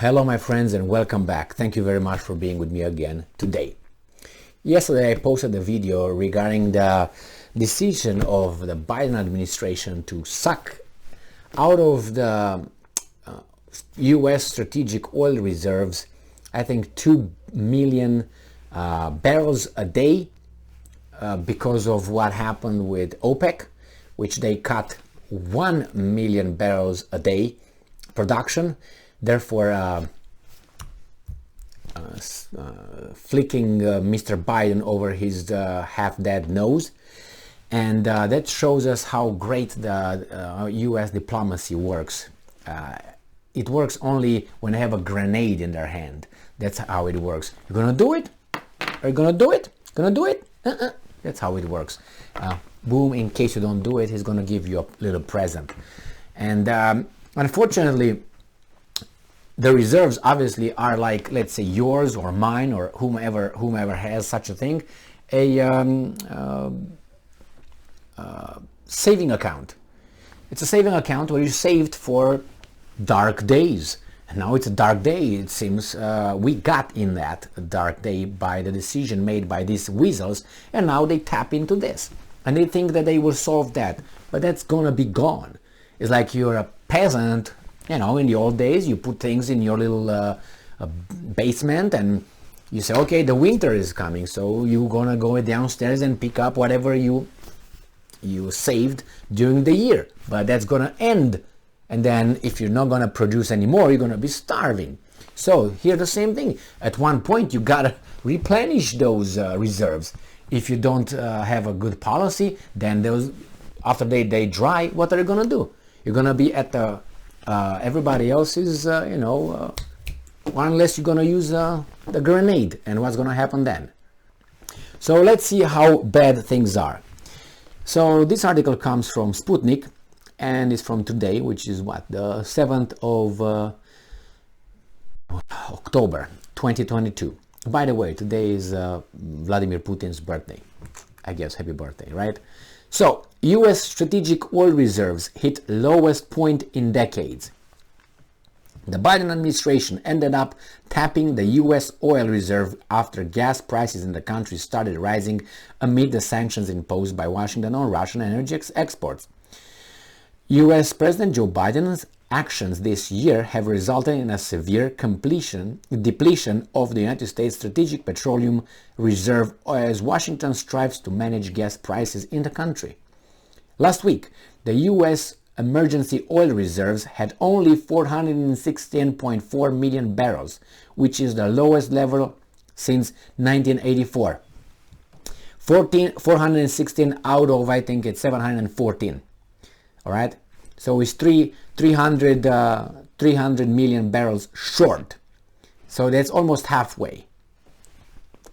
Hello my friends and welcome back. Thank you very much for being with me again today. Yesterday I posted a video regarding the decision of the Biden administration to suck out of the US strategic oil reserves, I think 2 million barrels a day because of what happened with OPEC, which they cut 1 million barrels a day production, therefore flicking Mr. Biden over his half-dead nose. And that shows us how great the US diplomacy works. It works only when they have a grenade in their hand. That's how it works. You're gonna do it? Are you gonna do it? Gonna do it? That's how it works. Boom, in case you don't do it, he's gonna give you a little present. And unfortunately, the reserves obviously are like, let's say, yours or mine or whomever has such a thing, a saving account. It's a saving account where you saved for dark days. And now it's a dark day. It seems we got in that dark day by the decision made by these weasels, and now they tap into this and they think that they will solve that, but that's gonna be gone. It's like you're a peasant. You know, in the old days, you put things in your little basement and you say, okay, the winter is coming, so you're gonna go downstairs and pick up whatever you saved during the year. But that's gonna end. And then if you're not gonna produce anymore, you're gonna be starving. So here the same thing. At one point, you gotta replenish those reserves. If you don't have a good policy, then those, after they dry, what are you gonna do? You're gonna be at the everybody else is, unless you're gonna use the grenade, and what's gonna happen then? So let's see how bad things are. So this article comes from Sputnik, and it's from today, which is what, the 7th of October 2022. By the way, today is Vladimir Putin's birthday. I guess happy birthday, right? So, US strategic oil reserves hit lowest point in decades. The Biden administration ended up tapping the US oil reserve after gas prices in the country started rising amid the sanctions imposed by Washington on Russian energy exports. US President Joe Biden's actions this year have resulted in a severe depletion of the United States strategic petroleum reserve as Washington strives to manage gas prices in the country. Last week, the U.S. emergency oil reserves had only 416.4 million barrels, which is the lowest level since 1984. 416 out of, I think it's 714. All right, so it's 300 million barrels short. So that's almost halfway.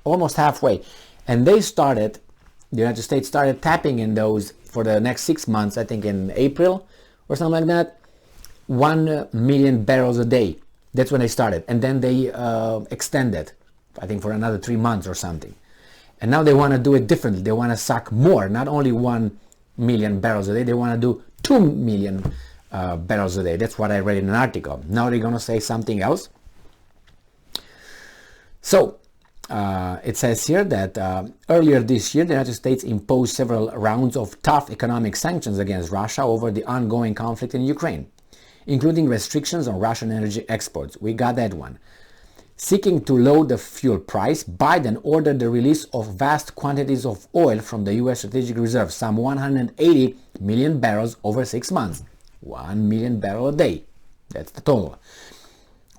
And the United States started tapping in those for the next 6 months, I think in April or something like that, 1 million barrels a day. That's when they started. And then they extended, I think for another 3 months or something. And now they want to do it differently. They want to suck more, not only 1 million barrels a day, they want to do 2 million barrels a day. That's what I read in an article. Now they're going to say something else. So it says here that earlier this year, the United States imposed several rounds of tough economic sanctions against Russia over the ongoing conflict in Ukraine, including restrictions on Russian energy exports. We got that one. Seeking to lower the fuel price, Biden ordered the release of vast quantities of oil from the U.S. strategic reserve, some 180 million barrels over 6 months. 1 million barrels a day. That's the total.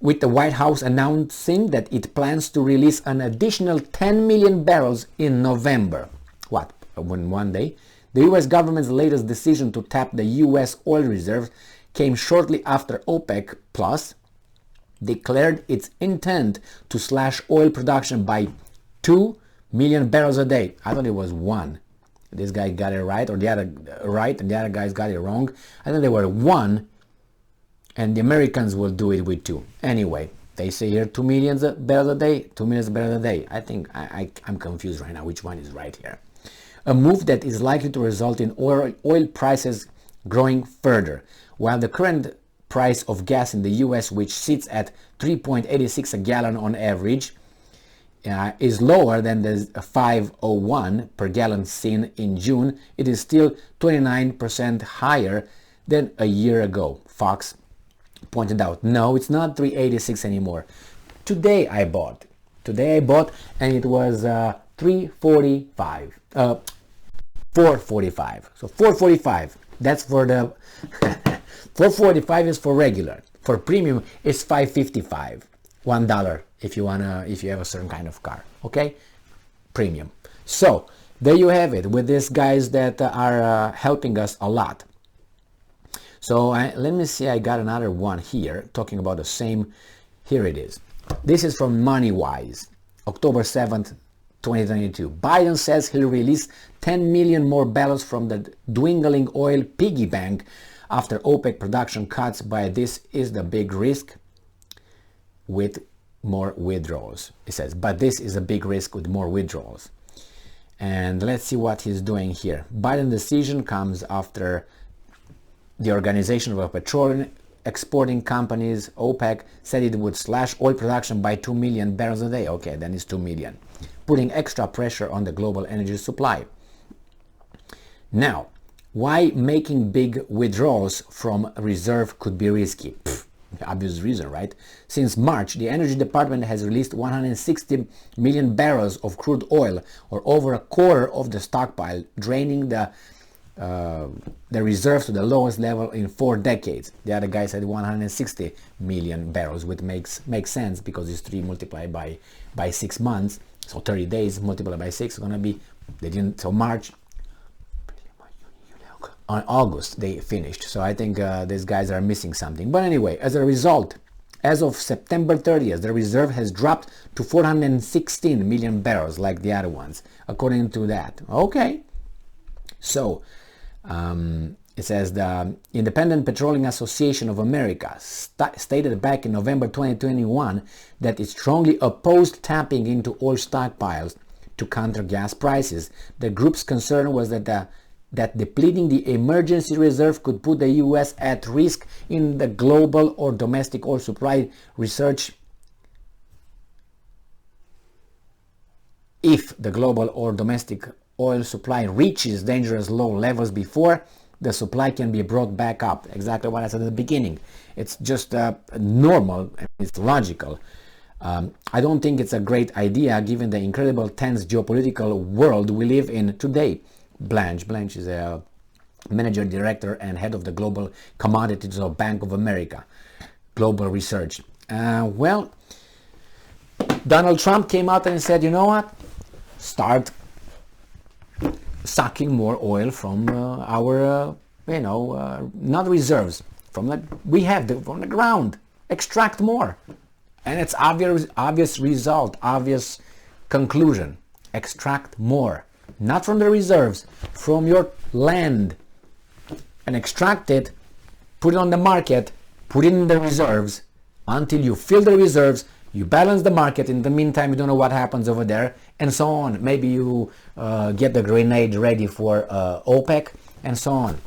With the White House announcing that it plans to release an additional 10 million barrels in November. What? In one day? The U.S. government's latest decision to tap the U.S. oil reserves came shortly after OPEC Plus declared its intent to slash oil production by 2 million barrels a day. I thought it was 1. This guy got it right, or the other right, and the other guys got it wrong. I thought they were 1, and the Americans will do it with 2. Anyway, they say here 2 million barrels a day, 2 million barrels a day. I think I'm confused right now which one is right here. A move that is likely to result in oil prices growing further. While the current price of gas in the US, which sits at 3.86 a gallon on average, is lower than the 5.01 per gallon seen in June. It is still 29% higher than a year ago, Fox pointed out. No, it's not 3.86 anymore. Today I bought, and it was 3.45, 4.45. So 4.45. That's for the 4.45 is for regular. For premium, it's 5.55. $1 if you have a certain kind of car. Okay, premium. So there you have it with these guys that are helping us a lot. So let me see. I got another one here talking about the same. Here it is. This is from MoneyWise, October 7th, 2022. Biden says he'll release 10 million more barrels from the dwindling oil piggy bank after OPEC production cuts. By this is the big risk with more withdrawals. It says, but this is a big risk with more withdrawals. And let's see what he's doing here. Biden's decision comes after the Organization of Petroleum Exporting Companies, OPEC, said it would slash oil production by 2 million barrels a day. Okay, then it's 2 million, putting extra pressure on the global energy supply. Now, why making big withdrawals from reserve could be risky? Obvious reason, right? Since March, the Energy Department has released 160 million barrels of crude oil, or over a quarter of the stockpile, draining the reserves to the lowest level in 4 decades. The other guy said 160 million barrels, which makes sense because it's 3 multiplied by 6 months, so 30 days multiplied by 6 is gonna be, they didn't, so March, on August they finished. So I think these guys are missing something. But anyway, as a result, as of September 30th, the reserve has dropped to 416 million barrels like the other ones, according to that. Okay. So it says the Independent Petroleum Association of America stated back in November 2021 that it strongly opposed tapping into oil stockpiles to counter gas prices. The group's concern was that depleting the emergency reserve could put the U.S. at risk in the global or domestic oil supply. Research if the global or domestic oil supply reaches dangerous low levels before the supply can be brought back up. Exactly what I said at the beginning. It's just normal, it's logical. I don't think it's a great idea given the incredible tense geopolitical world we live in today. Blanche is a manager, director, and head of the Global Commodities of Bank of America Global Research. Well, Donald Trump came out and said, you know what? Start sucking more oil from our, not reserves, from the ground. Extract more. And it's obvious result, obvious conclusion. Extract more. Not from the reserves, from your land, and extract it, put it on the market, put it in the reserves until you fill the reserves, you balance the market. In the meantime, you don't know what happens over there, and so on. Maybe you get the grenade ready for OPEC, and so on.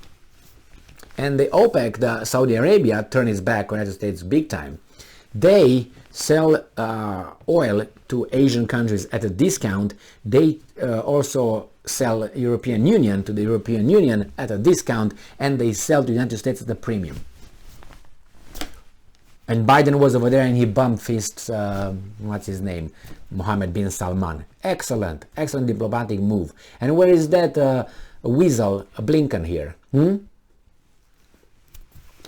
And the OPEC, the Saudi Arabia, turned its back on the United States big time. They sell oil to Asian countries at a discount. They also sell European Union to the European Union at a discount, and they sell to the United States at a premium. And Biden was over there and he bumped fists, what's his name? Mohammed bin Salman. Excellent diplomatic move. And where is that weasel, Blinken here?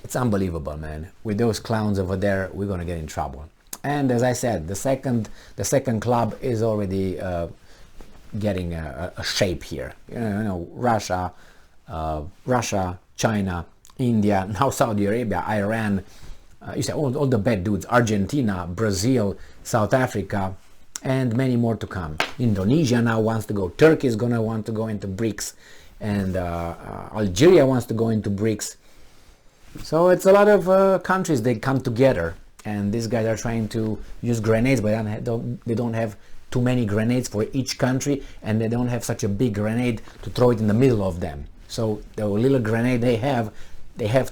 It's unbelievable, man. With those clowns over there, we're gonna get in trouble. And as I said, the second club is already getting a shape here. Russia, China, India, now Saudi Arabia, Iran. You say all the bad dudes. Argentina, Brazil, South Africa, and many more to come. Indonesia now wants to go. Turkey is gonna want to go into BRICS, and Algeria wants to go into BRICS. So it's a lot of countries, they come together, and these guys are trying to use grenades, but they don't have too many grenades for each country, and they don't have such a big grenade to throw it in the middle of them. So the little grenade they have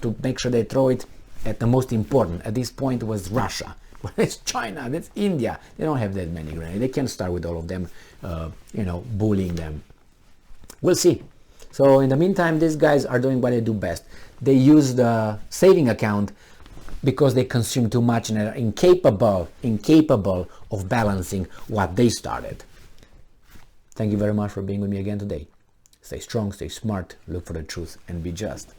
to make sure they throw it at the most important at this point was Russia. But it's China, that's India. They don't have that many grain. They can't start with all of them, bullying them. We'll see. So in the meantime, these guys are doing what they do best. They use the saving account because they consume too much and are incapable of balancing what they started. Thank you very much for being with me again today. Stay strong, stay smart, look for the truth, and be just.